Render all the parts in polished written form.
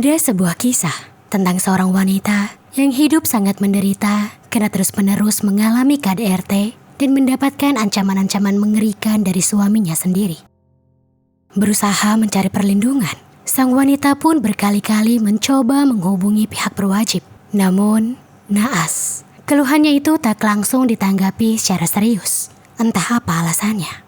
Ada sebuah kisah tentang seorang wanita yang hidup sangat menderita karena terus-menerus mengalami KDRT dan mendapatkan ancaman-ancaman mengerikan dari suaminya sendiri. Berusaha mencari perlindungan, sang wanita pun berkali-kali mencoba menghubungi pihak berwajib. Namun, naas, keluhannya itu tak langsung ditanggapi secara serius. Entah apa alasannya.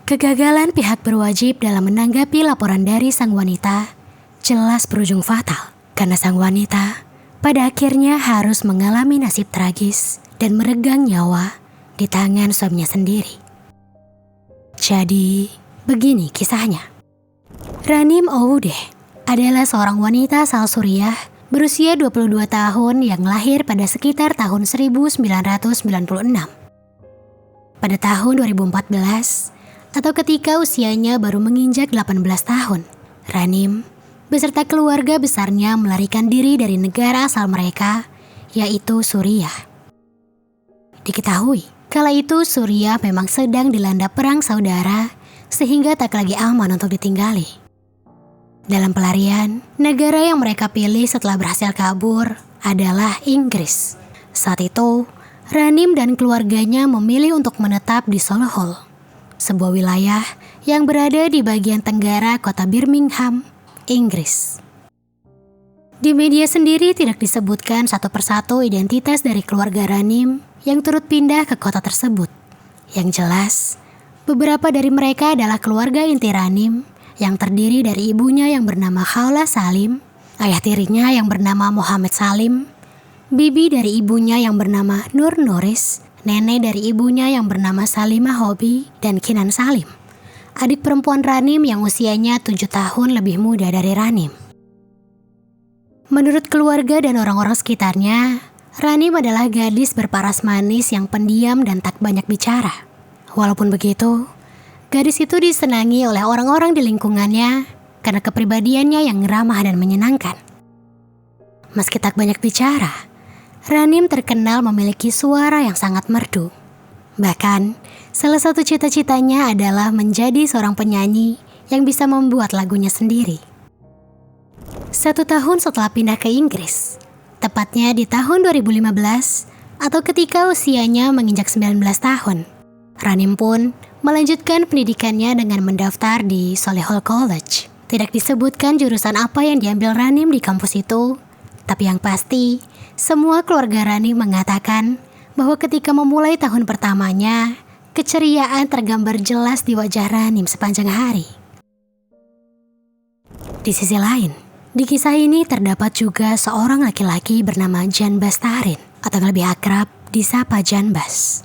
Kegagalan pihak berwajib dalam menanggapi laporan dari sang wanita jelas berujung fatal, karena sang wanita pada akhirnya harus mengalami nasib tragis dan meregang nyawa di tangan suaminya sendiri. Jadi, begini kisahnya. Ranim Oude adalah seorang wanita asal Suriah berusia 22 tahun yang lahir pada sekitar tahun 1996. Pada tahun 2014, atau ketika usianya baru menginjak 18 tahun, Ranim beserta keluarga besarnya melarikan diri dari negara asal mereka, yaitu Suriah. Diketahui, kala itu Suriah memang sedang dilanda perang saudara, sehingga tak lagi aman untuk ditinggali. Dalam pelarian, negara yang mereka pilih setelah berhasil kabur adalah Inggris. Saat itu, Ranim dan keluarganya memilih untuk menetap di Solihull, sebuah wilayah yang berada di bagian tenggara kota Birmingham, Inggris. Di media sendiri tidak disebutkan satu persatu identitas dari keluarga Ranim yang turut pindah ke kota tersebut. Yang jelas, beberapa dari mereka adalah keluarga inti Ranim yang terdiri dari ibunya yang bernama Khawla Salim, ayah tirinya yang bernama Muhammad Salim, bibi dari ibunya yang bernama Nur Nuris, nenek dari ibunya yang bernama Salimah Hobi, dan Kinan Salim, adik perempuan Ranim yang usianya 7 tahun lebih muda dari Ranim. Menurut keluarga dan orang-orang sekitarnya, Ranim adalah gadis berparas manis yang pendiam dan tak banyak bicara. Walaupun begitu, gadis itu disenangi oleh orang-orang di lingkungannya karena kepribadiannya yang ramah dan menyenangkan. Meski tak banyak bicara, Ranim terkenal memiliki suara yang sangat merdu. Bahkan, salah satu cita-citanya adalah menjadi seorang penyanyi yang bisa membuat lagunya sendiri. 1 tahun setelah pindah ke Inggris, tepatnya di tahun 2015 atau ketika usianya menginjak 19 tahun, Ranim pun melanjutkan pendidikannya dengan mendaftar di Solihull College. Tidak disebutkan jurusan apa yang diambil Ranim di kampus itu, tapi yang pasti, semua keluarga Ranim mengatakan bahwa ketika memulai tahun pertamanya, keceriaan tergambar jelas di wajah Ranim sepanjang hari. Di sisi lain, di kisah ini terdapat juga seorang laki-laki bernama Janbas Tahrin, atau lebih akrab disapa Janbas.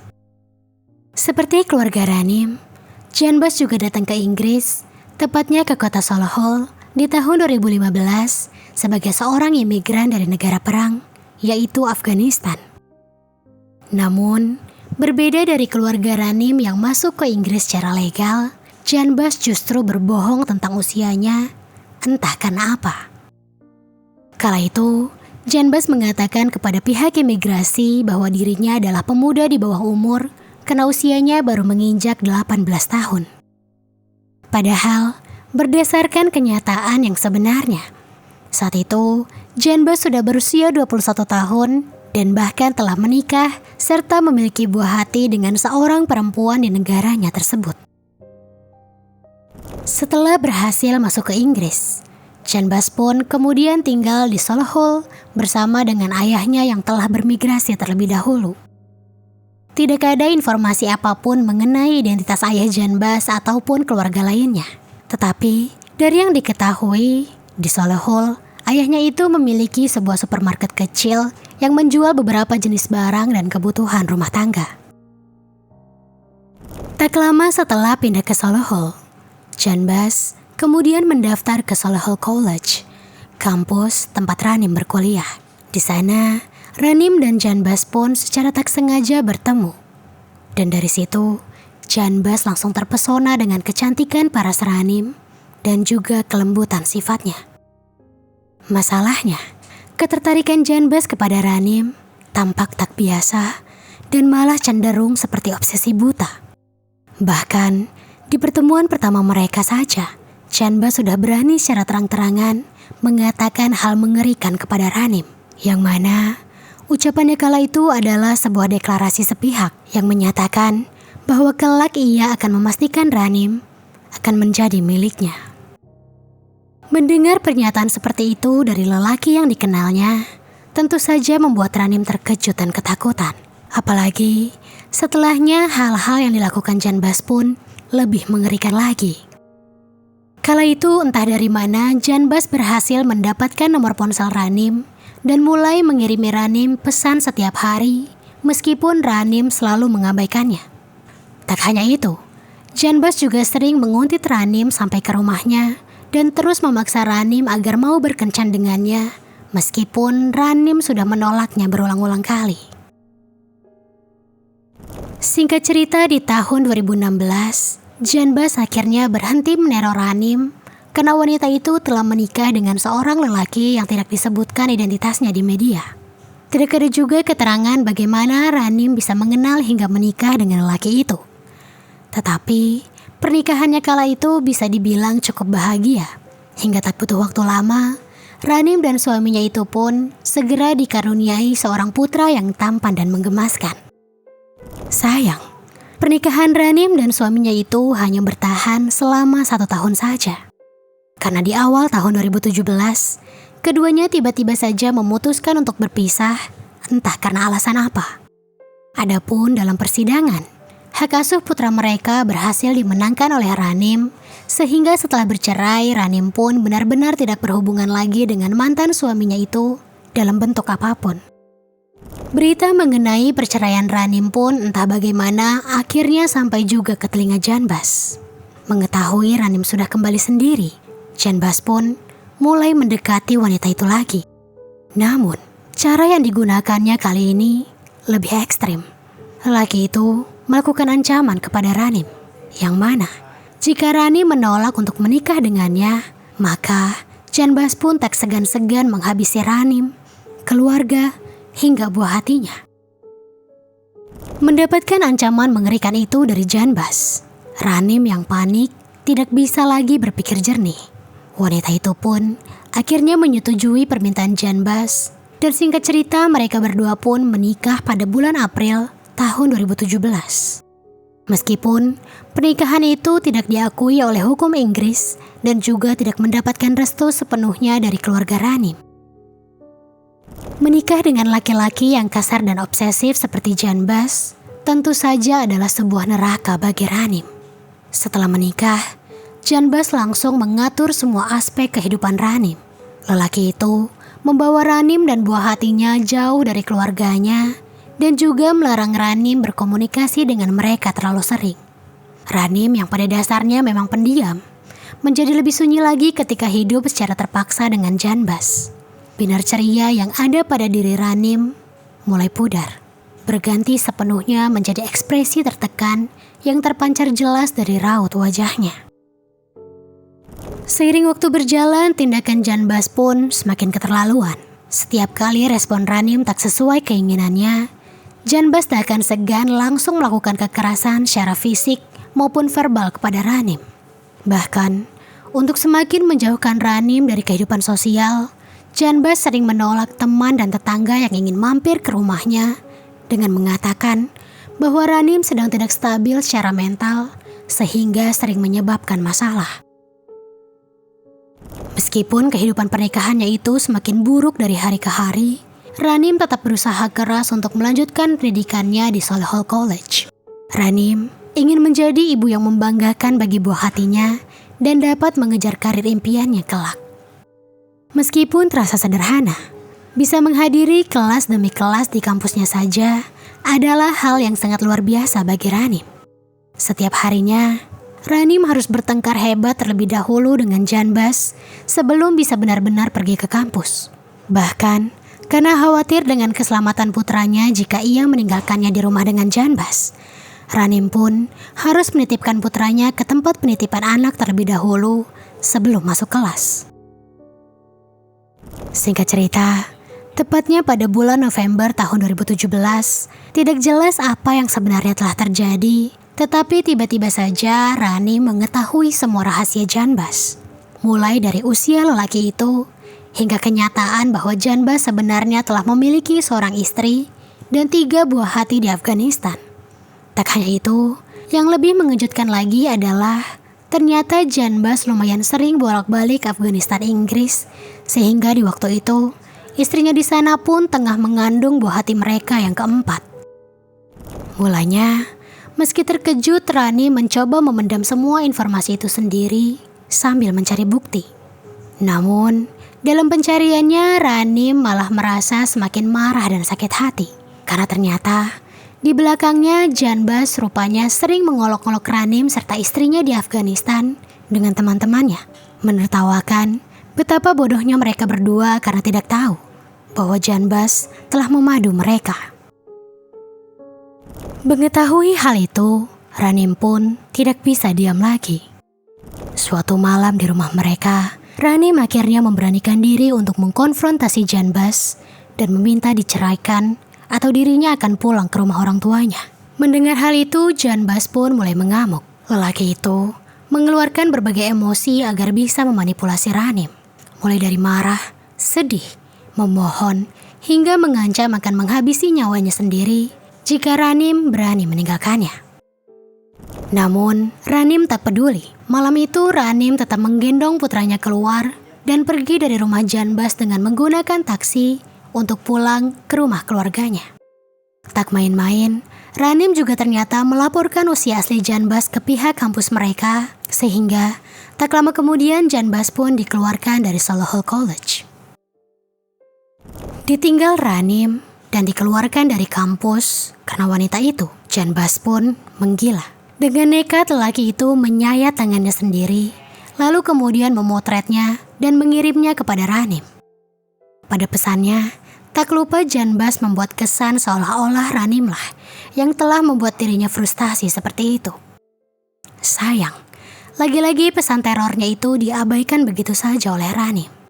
Seperti keluarga Ranim, Janbas juga datang ke Inggris, tepatnya ke kota Solihull di tahun 2015 sebagai seorang imigran dari negara perang, yaitu Afghanistan. Namun, berbeda dari keluarga Ranim yang masuk ke Inggris secara legal, Janbas justru berbohong tentang usianya, entah karena apa. Kala itu, Janbas mengatakan kepada pihak imigrasi bahwa dirinya adalah pemuda di bawah umur karena usianya baru menginjak 18 tahun. Padahal, berdasarkan kenyataan yang sebenarnya, saat itu Janbas sudah berusia 21 tahun dan bahkan telah menikah serta memiliki buah hati dengan seorang perempuan di negaranya tersebut. Setelah berhasil masuk ke Inggris, Janbas pun kemudian tinggal di Solihull bersama dengan ayahnya yang telah bermigrasi terlebih dahulu. Tidak ada informasi apapun mengenai identitas ayah Janbas ataupun keluarga lainnya. Tetapi dari yang diketahui, di Solihull, ayahnya itu memiliki sebuah supermarket kecil yang menjual beberapa jenis barang dan kebutuhan rumah tangga. Tak lama setelah pindah ke Solihull, Janbas kemudian mendaftar ke Solihull College, kampus tempat Ranim berkuliah. Di sana, Ranim dan Janbas pun secara tak sengaja bertemu. Dan dari situ, Janbas langsung terpesona dengan kecantikan paras Ranim dan juga kelembutan sifatnya. Masalahnya, ketertarikan Janbas kepada Ranim tampak tak biasa dan malah cenderung seperti obsesi buta. Bahkan, di pertemuan pertama mereka saja, Janbas sudah berani secara terang-terangan mengatakan hal mengerikan kepada Ranim, yang mana ucapannya kala itu adalah sebuah deklarasi sepihak yang menyatakan bahwa kelak ia akan memastikan Ranim akan menjadi miliknya. Mendengar pernyataan seperti itu dari lelaki yang dikenalnya, tentu saja membuat Ranim terkejut dan ketakutan. Apalagi setelahnya hal-hal yang dilakukan Janbas pun lebih mengerikan lagi. Kala itu entah dari mana Janbas berhasil mendapatkan nomor ponsel Ranim dan mulai mengirimi Ranim pesan setiap hari meskipun Ranim selalu mengabaikannya. Tak hanya itu, Janbas juga sering menguntit Ranim sampai ke rumahnya dan terus memaksa Ranim agar mau berkencan dengannya meskipun Ranim sudah menolaknya berulang-ulang kali. Singkat cerita, di tahun 2016, Janbas akhirnya berhenti meneror Ranim karena wanita itu telah menikah dengan seorang lelaki yang tidak disebutkan identitasnya di media. Tidak ada juga keterangan bagaimana Ranim bisa mengenal hingga menikah dengan lelaki itu. Tetapi pernikahannya kala itu bisa dibilang cukup bahagia. Hingga tak butuh waktu lama, Ranim dan suaminya itu pun segera dikaruniai seorang putra yang tampan dan menggemaskan. Sayang, pernikahan Ranim dan suaminya itu hanya bertahan selama 1 tahun saja. Karena di awal tahun 2017, keduanya tiba-tiba saja memutuskan untuk berpisah, entah karena alasan apa. Adapun dalam persidangan, hak asuh putra mereka berhasil dimenangkan oleh Ranim, sehingga setelah bercerai, Ranim pun benar-benar tidak berhubungan lagi dengan mantan suaminya itu dalam bentuk apapun. Berita mengenai perceraian Ranim pun entah bagaimana akhirnya sampai juga ke telinga Janbas. Mengetahui Ranim sudah kembali sendiri, Janbas pun mulai mendekati wanita itu lagi. Namun, cara yang digunakannya kali ini lebih ekstrim. Lelaki itu melakukan ancaman kepada Ranim, yang mana jika Ranim menolak untuk menikah dengannya, maka Janbas pun tak segan-segan menghabisi Ranim, keluarga, hingga buah hatinya. Mendapatkan ancaman mengerikan itu dari Janbas, Ranim yang panik tidak bisa lagi berpikir jernih. Wanita itu pun akhirnya menyetujui permintaan Janbas, dan singkat cerita mereka berdua pun menikah pada bulan April tahun 2017. Meskipun pernikahan itu tidak diakui oleh hukum Inggris dan juga tidak mendapatkan restu sepenuhnya dari keluarga Ranim. Menikah dengan laki-laki yang kasar dan obsesif seperti Janbas tentu saja adalah sebuah neraka bagi Ranim. Setelah menikah, Janbas langsung mengatur semua aspek kehidupan Ranim. Lelaki itu membawa Ranim dan buah hatinya jauh dari keluarganya dan juga melarang Ranim berkomunikasi dengan mereka terlalu sering. Ranim yang pada dasarnya memang pendiam, menjadi lebih sunyi lagi ketika hidup secara terpaksa dengan Janbas. Binar ceria yang ada pada diri Ranim mulai pudar, berganti sepenuhnya menjadi ekspresi tertekan yang terpancar jelas dari raut wajahnya. Seiring waktu berjalan, tindakan Janbas pun semakin keterlaluan. Setiap kali respon Ranim tak sesuai keinginannya, Janbas tak akan segan langsung melakukan kekerasan secara fisik maupun verbal kepada Ranim. Bahkan, untuk semakin menjauhkan Ranim dari kehidupan sosial, Janbas sering menolak teman dan tetangga yang ingin mampir ke rumahnya dengan mengatakan bahwa Ranim sedang tidak stabil secara mental sehingga sering menyebabkan masalah. Meskipun kehidupan pernikahannya itu semakin buruk dari hari ke hari, Ranim tetap berusaha keras untuk melanjutkan pendidikannya di Solihull College. Ranim ingin menjadi ibu yang membanggakan bagi buah hatinya dan dapat mengejar karir impiannya kelak. Meskipun terasa sederhana, bisa menghadiri kelas demi kelas di kampusnya saja adalah hal yang sangat luar biasa bagi Ranim. Setiap harinya, Ranim harus bertengkar hebat terlebih dahulu dengan Janbas sebelum bisa benar-benar pergi ke kampus. Bahkan, karena khawatir dengan keselamatan putranya jika ia meninggalkannya di rumah dengan Janbas, Ranim pun harus menitipkan putranya ke tempat penitipan anak terlebih dahulu sebelum masuk kelas. Singkat cerita, tepatnya pada bulan November tahun 2017, tidak jelas apa yang sebenarnya telah terjadi, tetapi tiba-tiba saja Ranim mengetahui semua rahasia Janbas. Mulai dari usia lelaki itu hingga kenyataan bahwa Janbas sebenarnya telah memiliki seorang istri dan 3 buah hati di Afghanistan. Tak hanya itu, yang lebih mengejutkan lagi adalah ternyata Janbas lumayan sering bolak-balik Afghanistan Inggris, sehingga di waktu itu istrinya di sana pun tengah mengandung buah hati mereka yang keempat. Mulanya, meski terkejut, Rani mencoba memendam semua informasi itu sendiri sambil mencari bukti. Namun, dalam pencariannya Rani malah merasa semakin marah dan sakit hati. Karena ternyata di belakangnya Janbas rupanya sering mengolok-olok Ranim serta istrinya di Afghanistan dengan teman-temannya, menertawakan betapa bodohnya mereka berdua karena tidak tahu bahwa Janbas telah memadu mereka. Mengetahui hal itu, Ranim pun tidak bisa diam lagi. Suatu malam di rumah mereka, Ranim akhirnya memberanikan diri untuk mengkonfrontasi Janbas dan meminta diceraikan atau dirinya akan pulang ke rumah orang tuanya. Mendengar hal itu, Janbas pun mulai mengamuk. Lelaki itu mengeluarkan berbagai emosi agar bisa memanipulasi Ranim. Mulai dari marah, sedih, memohon, hingga mengancam akan menghabisi nyawanya sendiri jika Ranim berani meninggalkannya. Namun, Ranim tak peduli. Malam itu Ranim tetap menggendong putranya keluar dan pergi dari rumah Janbas dengan menggunakan taksi untuk pulang ke rumah keluarganya. Tak main-main, Ranim juga ternyata melaporkan usia asli Janbas ke pihak kampus mereka, sehingga tak lama kemudian Janbas pun dikeluarkan dari Solihull College. Ditinggal Ranim dan dikeluarkan dari kampus karena wanita itu, Janbas pun menggila. Dengan nekat lelaki itu menyayat tangannya sendiri, lalu kemudian memotretnya dan mengirimnya kepada Ranim. Pada pesannya, tak lupa Janbas membuat kesan seolah-olah Ranimlah yang telah membuat dirinya frustasi seperti itu. Sayang, lagi-lagi pesan terornya itu diabaikan begitu saja oleh Ranim.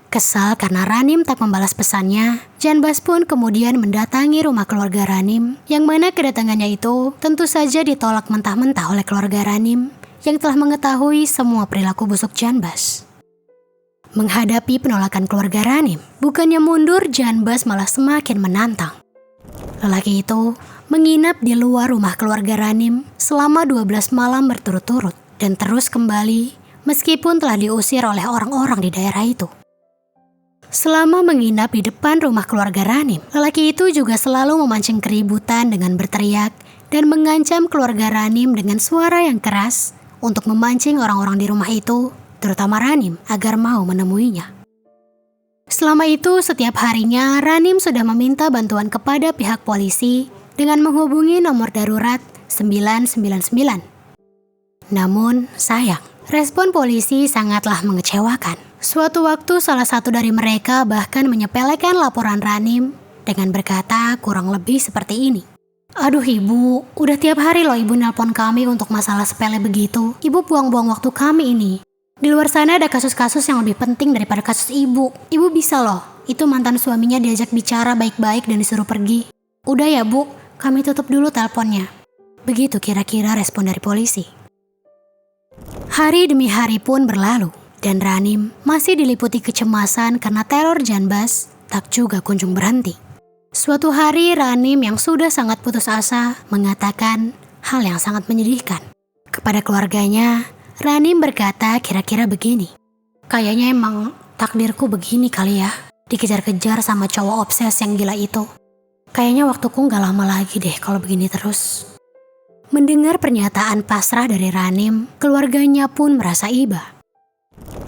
Kesal karena Ranim tak membalas pesannya, Janbas pun kemudian mendatangi rumah keluarga Ranim, yang mana kedatangannya itu tentu saja ditolak mentah-mentah oleh keluarga Ranim yang telah mengetahui semua perilaku busuk Janbas. Menghadapi penolakan keluarga Ranim, bukannya mundur, Janbas malah semakin menantang. Lelaki itu menginap di luar rumah keluarga Ranim selama 12 malam berturut-turut dan terus kembali meskipun telah diusir oleh orang-orang di daerah itu. Selama menginap di depan rumah keluarga Ranim, lelaki itu juga selalu memancing keributan dengan berteriak dan mengancam keluarga Ranim dengan suara yang keras untuk memancing orang-orang di rumah itu, terutama Ranim, agar mau menemuinya. Selama itu, setiap harinya Ranim sudah meminta bantuan kepada pihak polisi dengan menghubungi nomor darurat 999. Namun, sayang, respon polisi sangatlah mengecewakan. Suatu waktu salah satu dari mereka bahkan menyepelekan laporan Ranim dengan berkata kurang lebih seperti ini. "Aduh ibu, udah tiap hari loh ibu nelpon kami untuk masalah sepele begitu. Ibu buang-buang waktu kami ini. Di luar sana ada kasus-kasus yang lebih penting daripada kasus ibu. Ibu bisa loh, itu mantan suaminya diajak bicara baik-baik dan disuruh pergi. Udah ya bu, kami tutup dulu teleponnya." Begitu kira-kira respon dari polisi. Hari demi hari pun berlalu, dan Ranim masih diliputi kecemasan karena teror Janbas tak juga kunjung berhenti. Suatu hari Ranim yang sudah sangat putus asa mengatakan hal yang sangat menyedihkan. Kepada keluarganya, Ranim berkata kira-kira begini. "Kayaknya emang takdirku begini kali ya, dikejar-kejar sama cowok obses yang gila itu. Kayaknya waktuku gak lama lagi deh kalau begini terus." Mendengar pernyataan pasrah dari Ranim, keluarganya pun merasa iba.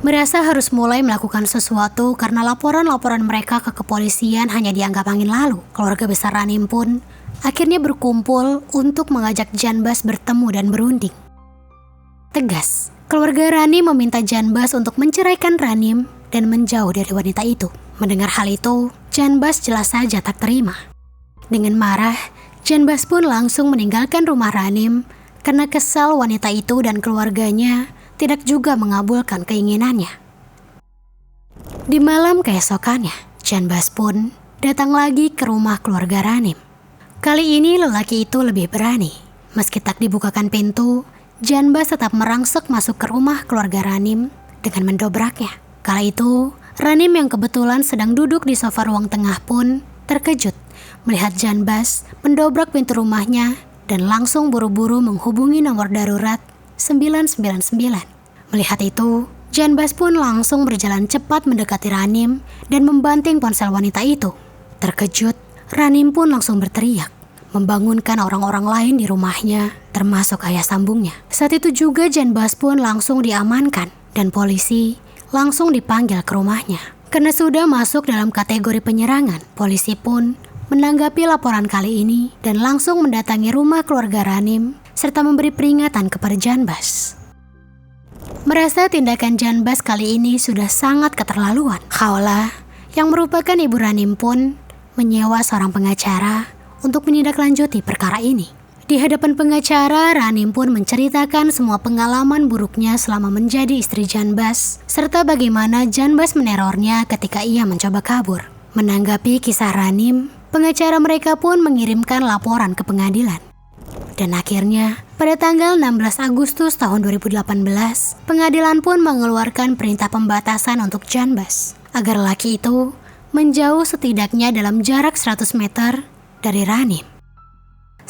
Merasa harus mulai melakukan sesuatu karena laporan-laporan mereka ke kepolisian hanya dianggap angin lalu. Keluarga besar Ranim pun akhirnya berkumpul untuk mengajak Janbas bertemu dan berunding. Tegas, keluarga Ranim meminta Janbas untuk menceraikan Ranim dan menjauh dari wanita itu. Mendengar hal itu, Janbas jelas saja tak terima. Dengan marah, Janbas pun langsung meninggalkan rumah Ranim karena kesal wanita itu dan keluarganya tidak juga mengabulkan keinginannya. Di malam keesokannya, Janbas pun datang lagi ke rumah keluarga Ranim. Kali ini lelaki itu lebih berani. Meski tak dibukakan pintu, Janbas tetap merangsek masuk ke rumah keluarga Ranim dengan mendobraknya. Kala itu, Ranim yang kebetulan sedang duduk di sofa ruang tengah pun terkejut melihat Janbas mendobrak pintu rumahnya dan langsung buru-buru menghubungi nomor darurat 999. Melihat itu, Janbas pun langsung berjalan cepat mendekati Ranim dan membanting ponsel wanita itu. Terkejut, Ranim pun langsung berteriak, membangunkan orang-orang lain di rumahnya, termasuk ayah sambungnya. Saat itu juga Janbas pun langsung diamankan dan polisi langsung dipanggil ke rumahnya. Karena sudah masuk dalam kategori penyerangan, polisi pun menanggapi laporan kali ini dan langsung mendatangi rumah keluarga Ranim serta memberi peringatan kepada Janbas. Merasa tindakan Janbas kali ini sudah sangat keterlaluan, Khaola yang merupakan ibu Ranim pun menyewa seorang pengacara untuk menindaklanjuti perkara ini. Di hadapan pengacara, Ranim pun menceritakan semua pengalaman buruknya selama menjadi istri Janbas, serta bagaimana Janbas menerornya ketika ia mencoba kabur. Menanggapi kisah Ranim, pengacara mereka pun mengirimkan laporan ke pengadilan. Dan akhirnya, pada tanggal 16 Agustus tahun 2018, pengadilan pun mengeluarkan perintah pembatasan untuk Janbas, agar laki itu menjauh setidaknya dalam jarak 100 meter dari Ranim.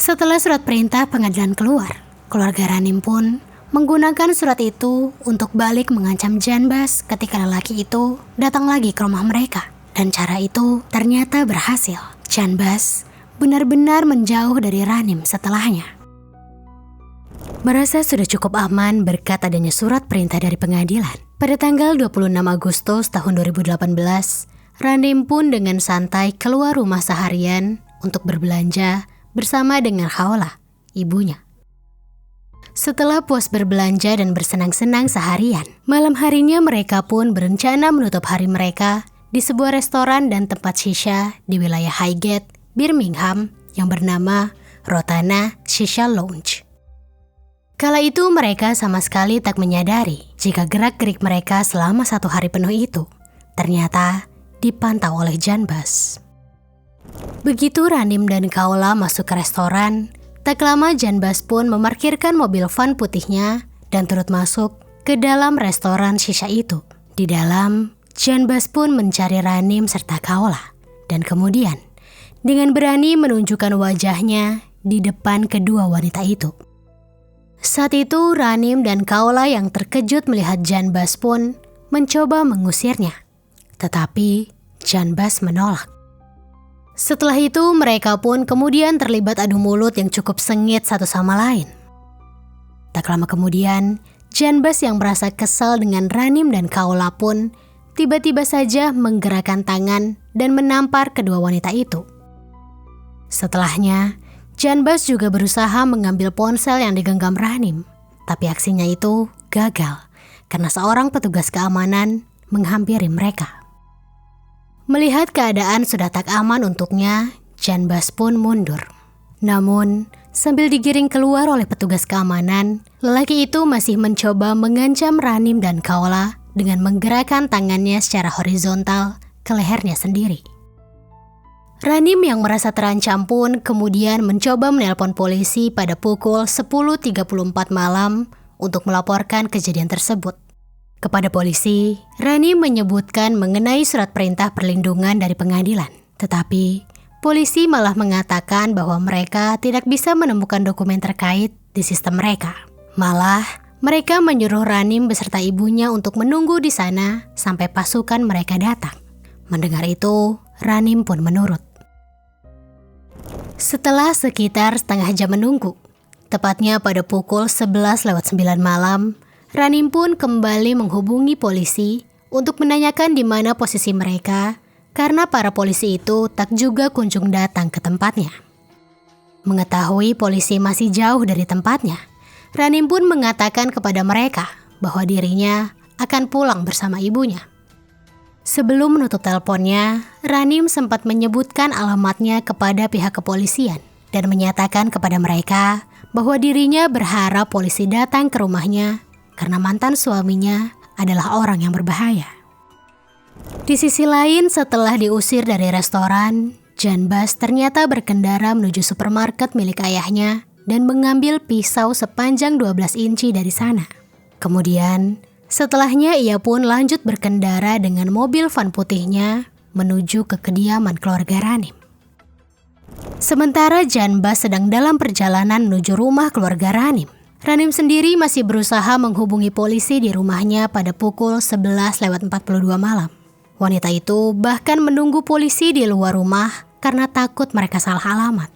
Setelah surat perintah pengadilan keluar, keluarga Ranim pun menggunakan surat itu untuk balik mengancam Janbas ketika lelaki itu datang lagi ke rumah mereka. Dan cara itu ternyata berhasil. Janbas benar-benar menjauh dari Ranim setelahnya. Merasa sudah cukup aman berkat adanya surat perintah dari pengadilan. Pada tanggal 26 Agustus tahun 2018, Ranim pun dengan santai keluar rumah seharian untuk berbelanja bersama dengan Khaola, ibunya. Setelah puas berbelanja dan bersenang-senang seharian, malam harinya mereka pun berencana menutup hari mereka di sebuah restoran dan tempat shisha di wilayah Highgate, Birmingham yang bernama Rotana Shisha Lounge. Kala itu mereka sama sekali tak menyadari jika gerak-gerik mereka selama 1 hari penuh itu ternyata dipantau oleh Janbas. Begitu Ranim dan Khaola masuk ke restoran, tak lama Janbas pun memarkirkan mobil van putihnya dan turut masuk ke dalam restoran shisha itu. Di dalam, Janbas pun mencari Ranim serta Khaola dan kemudian dengan berani menunjukkan wajahnya di depan kedua wanita itu. Saat itu Ranim dan Khaola yang terkejut melihat Janbas pun mencoba mengusirnya, tetapi Janbas menolak. Setelah itu mereka pun kemudian terlibat adu mulut yang cukup sengit satu sama lain. Tak lama kemudian, Janbas yang merasa kesal dengan Ranim dan Khaola pun tiba-tiba saja menggerakkan tangan dan menampar kedua wanita itu. Setelahnya, Janbas juga berusaha mengambil ponsel yang digenggam Ranim, tapi aksinya itu gagal karena seorang petugas keamanan menghampiri mereka. Melihat keadaan sudah tak aman untuknya, Janbas pun mundur. Namun, sambil digiring keluar oleh petugas keamanan, lelaki itu masih mencoba mengancam Ranim dan Khaola dengan menggerakkan tangannya secara horizontal ke lehernya sendiri. Ranim yang merasa terancam pun kemudian mencoba menelpon polisi pada pukul 10.34 malam untuk melaporkan kejadian tersebut. Kepada polisi, Ranim menyebutkan mengenai surat perintah perlindungan dari pengadilan. Tetapi, polisi malah mengatakan bahwa mereka tidak bisa menemukan dokumen terkait di sistem mereka. Malah, mereka menyuruh Ranim beserta ibunya untuk menunggu di sana sampai pasukan mereka datang. Mendengar itu, Ranim pun menurut. Setelah sekitar setengah jam menunggu, tepatnya pada pukul 11:09 malam, Ranim pun kembali menghubungi polisi untuk menanyakan di mana posisi mereka karena para polisi itu tak juga kunjung datang ke tempatnya. Mengetahui polisi masih jauh dari tempatnya, Ranim pun mengatakan kepada mereka bahwa dirinya akan pulang bersama ibunya. Sebelum menutup teleponnya, Ranim sempat menyebutkan alamatnya kepada pihak kepolisian dan menyatakan kepada mereka bahwa dirinya berharap polisi datang ke rumahnya karena mantan suaminya adalah orang yang berbahaya. Di sisi lain, setelah diusir dari restoran, Janbas ternyata berkendara menuju supermarket milik ayahnya dan mengambil pisau sepanjang 12 inci dari sana. Kemudian, Setelahnya ia pun lanjut berkendara dengan mobil van putihnya menuju ke kediaman keluarga Ranim. Sementara Janbas sedang dalam perjalanan menuju rumah keluarga Ranim. Ranim sendiri masih berusaha menghubungi polisi di rumahnya pada pukul 11:42 malam. Wanita itu bahkan menunggu polisi di luar rumah karena takut mereka salah alamat.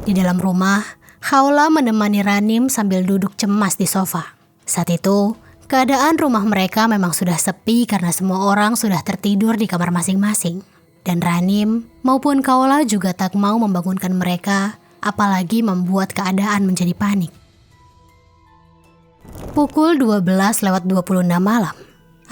Di dalam rumah, Khawla menemani Ranim sambil duduk cemas di sofa. Saat itu, keadaan rumah mereka memang sudah sepi karena semua orang sudah tertidur di kamar masing-masing. Dan Ranim maupun Khawla juga tak mau membangunkan mereka, apalagi membuat keadaan menjadi panik. Pukul 12:26 malam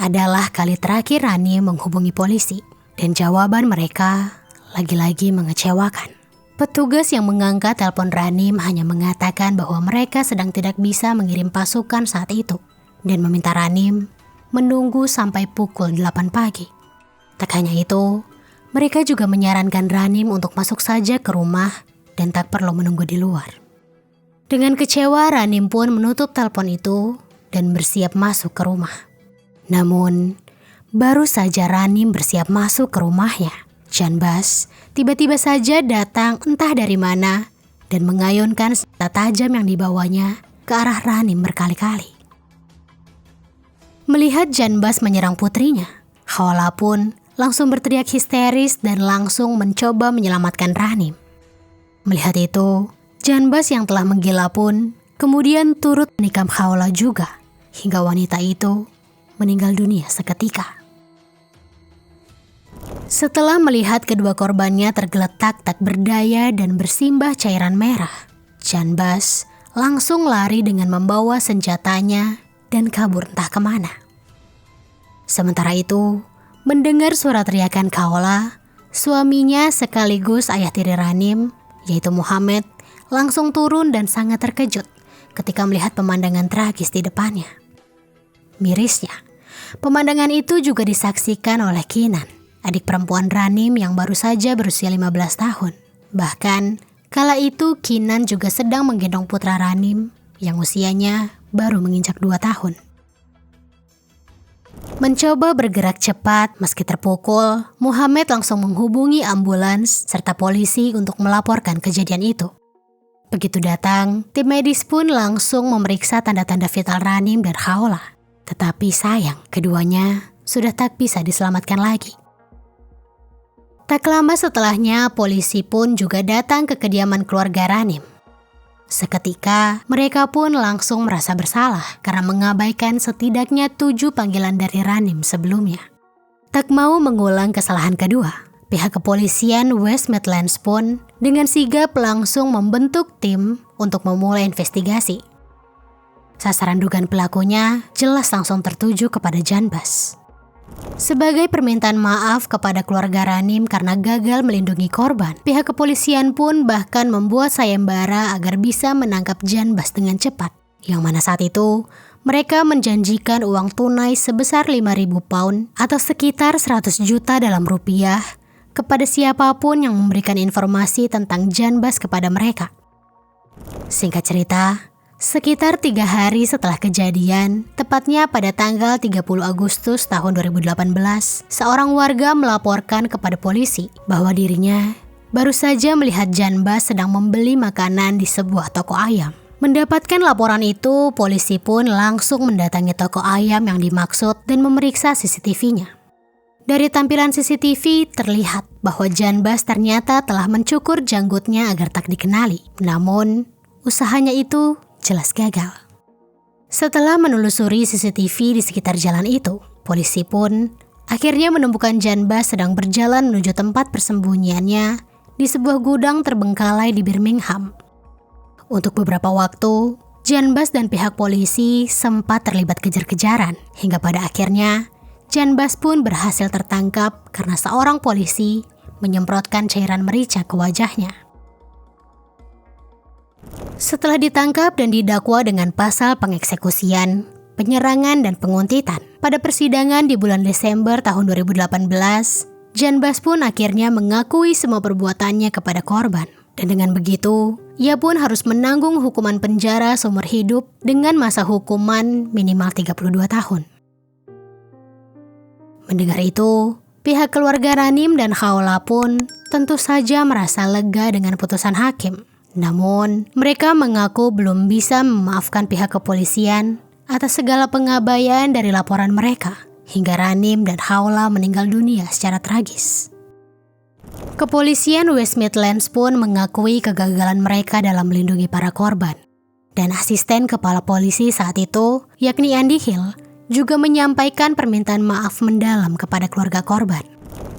adalah kali terakhir Ranim menghubungi polisi. Dan jawaban mereka lagi-lagi mengecewakan. Petugas yang mengangkat telepon Ranim hanya mengatakan bahwa mereka sedang tidak bisa mengirim pasukan saat itu. Dan meminta Ranim menunggu sampai pukul 8 pagi. Tak hanya itu, mereka juga menyarankan Ranim untuk masuk saja ke rumah dan tak perlu menunggu di luar. Dengan kecewa, Ranim pun menutup telepon itu dan bersiap masuk ke rumah. Namun, baru saja Ranim bersiap masuk ke rumahnya, Janbas tiba-tiba saja datang entah dari mana dan mengayunkan senjata tajam yang dibawanya ke arah Ranim berkali-kali. Melihat Janbas menyerang putrinya, Khawla pun langsung berteriak histeris dan langsung mencoba menyelamatkan Ranim. Melihat itu, Janbas yang telah menggila pun kemudian turut menikam Khawla juga, hingga wanita itu meninggal dunia seketika. Setelah melihat kedua korbannya tergeletak tak berdaya dan bersimbah cairan merah, Janbas langsung lari dengan membawa senjatanya dan kabur entah kemana. Sementara itu, mendengar suara teriakan Khawla, suaminya sekaligus ayah tiri Ranim, yaitu Muhammad, langsung turun dan sangat terkejut ketika melihat pemandangan tragis di depannya. Mirisnya, pemandangan itu juga disaksikan oleh Kinan, adik perempuan Ranim yang baru saja berusia 15 tahun. Bahkan, kala itu Kinan juga sedang menggendong putra Ranim yang usianya baru menginjak 2 tahun. Mencoba bergerak cepat meski terpukul, Muhammad langsung menghubungi ambulans serta polisi untuk melaporkan kejadian itu. Begitu datang, tim medis pun langsung memeriksa tanda-tanda vital Ranim dan Khawla. Tetapi sayang, keduanya sudah tak bisa diselamatkan lagi. Tak lama setelahnya, polisi pun juga datang ke kediaman keluarga Ranim. Seketika, mereka pun langsung merasa bersalah karena mengabaikan setidaknya 7 panggilan dari Ranim sebelumnya. Tak mau mengulang kesalahan kedua, pihak kepolisian West Midlands pun dengan sigap langsung membentuk tim untuk memulai investigasi. Sasaran dugaan pelakunya jelas langsung tertuju kepada Janbas. Sebagai permintaan maaf kepada keluarga Ranim karena gagal melindungi korban, pihak kepolisian pun bahkan membuat sayembara agar bisa menangkap Janbas dengan cepat. Yang mana saat itu, mereka menjanjikan uang tunai sebesar 5.000 pound atau sekitar 100 juta dalam rupiah kepada siapapun yang memberikan informasi tentang Janbas kepada mereka. Singkat cerita, sekitar 3 hari setelah kejadian, tepatnya pada tanggal 30 Agustus tahun 2018, seorang warga melaporkan kepada polisi bahwa dirinya baru saja melihat Janbas sedang membeli makanan di sebuah toko ayam. Mendapatkan laporan itu, polisi pun langsung mendatangi toko ayam yang dimaksud dan memeriksa CCTV-nya. Dari tampilan CCTV terlihat bahwa Janbas ternyata telah mencukur janggutnya agar tak dikenali. Namun, usahanya itu jelas gagal. Setelah menelusuri CCTV di sekitar jalan itu, polisi pun akhirnya menemukan Janbas sedang berjalan menuju tempat persembunyiannya di sebuah gudang terbengkalai di Birmingham. Untuk beberapa waktu, Janbas dan pihak polisi sempat terlibat kejar-kejaran, hingga pada akhirnya Janbas pun berhasil tertangkap karena seorang polisi menyemprotkan cairan merica ke wajahnya. Setelah ditangkap dan didakwa dengan pasal pengeksekusian, penyerangan dan penguntitan, pada persidangan di bulan Desember tahun 2018, Janbas pun akhirnya mengakui semua perbuatannya kepada korban. Dan dengan begitu, ia pun harus menanggung hukuman penjara seumur hidup dengan masa hukuman minimal 32 tahun. Mendengar itu, pihak keluarga Ranim dan Khawla pun tentu saja merasa lega dengan putusan hakim. Namun, mereka mengaku belum bisa memaafkan pihak kepolisian atas segala pengabaian dari laporan mereka, hingga Ranim dan Khawla meninggal dunia secara tragis. Kepolisian West Midlands pun mengakui kegagalan mereka dalam melindungi para korban. Dan asisten kepala polisi saat itu, yakni Andy Hill, juga menyampaikan permintaan maaf mendalam kepada keluarga korban.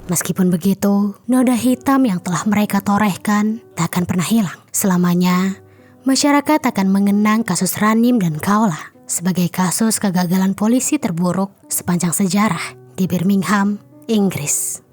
Meskipun begitu, noda hitam yang telah mereka torehkan tak akan pernah hilang. Selamanya, masyarakat akan mengenang kasus Ranim dan Khawla sebagai kasus kegagalan polisi terburuk sepanjang sejarah di Birmingham, Inggris.